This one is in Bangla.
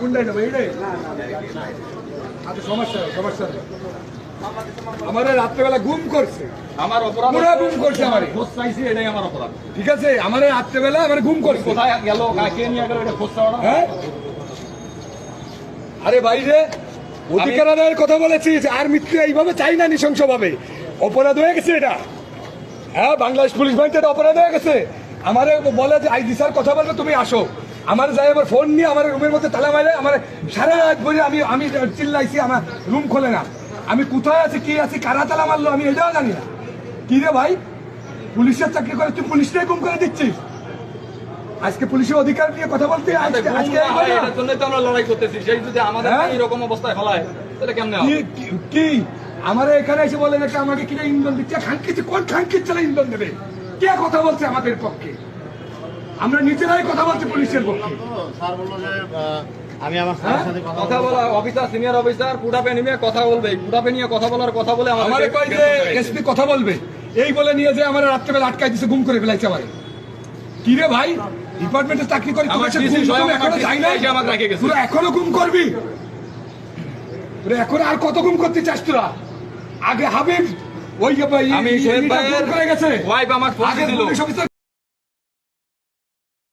কোনটাই নেবো এইটাই? আচ্ছা সমস্যা সমস্যা নেই। আমার রাত্রেবেলা গুম করছে, আমার অপরাধ পুরা গুম করছে আমার। খোঁজ চাইছি, এটাই আমার অপরাধ। ঠিক আছে, আমার রাত্রেবেলা আমার গুম করছে। কোথায় গেল, কে নিয়ে গেল, এটা খোঁজ চাওয়া না? হ্যাঁ আরে ভাই রে, অধিকার আদায়ের কথা বলেছিস, আর মৃত্যু এইভাবে চাই না, নৃশংস ভাবে অপরাধ হয়ে গেছে এটা। হ্যাঁ, বাংলাদেশ পুলিশ বাহিনীতে এটা অপরাধ হয়ে গেছে। আমারে বলে যে আইজি স্যার কথা বলবে, তুমি আসো। আমার যাই আবার ফোন নিয়ে আমার রুমের মধ্যে তালা মারে, আমার সারা রাত বলে আমি চিল্লাইছি, আমার রুম খোলে না। আমি কোথায় আছি, কি আছি, কারা তালা মারলো আমি এটাও জানি না। কি রে ভাই, পুলিশের চাকরি করে তুই পুলিশটাই গুম করে দিচ্ছিস। আজকে পুলিশের অধিকার নিয়ে কথা বলতে আজকে এটার জন্যই তো আমরা লড়াই করতেছি। সেই যদি আমাদের এইরকম অবস্থায় ফেলায়, তাহলে কেমনে হবে? কি আমার এখানে এসে বলেন একটা আমাকে কিনা ইন্ধন দিচ্ছে, খানকিচ্ছে, কোন খানকির চালা ইন্ধন দেবে? কে কথা বলছে আমাদের পক্ষে? আমরা নিজেরাই কথা বলছি পুলিশের পক্ষে। স্যার বললো যে আমি আমার স্যারের সাথে কথা বলা অফিসার, সিনিয়র অফিসার কুটাপে নিয়ে কথা বলবে, কুটাপে নিয়ে কথা বলার কথা বলে আমাদের কয় যে এসপি কথা বলবে, এই বলে নিয়ে যে আমার রাত্রেবেলা আটকাই দিচ্ছে, গুম করে ফেলাইছে আমার। কি রে ভাই, ডিপার্টমেন্টে চাকরি করি, এখনো গুম করবি? এখন আর কত গুম করতে চাস তোরা? আগে হাবিব ওই আমি শোয়েব ভাইয়ের ওয়াইফ আমার ফোন দিল।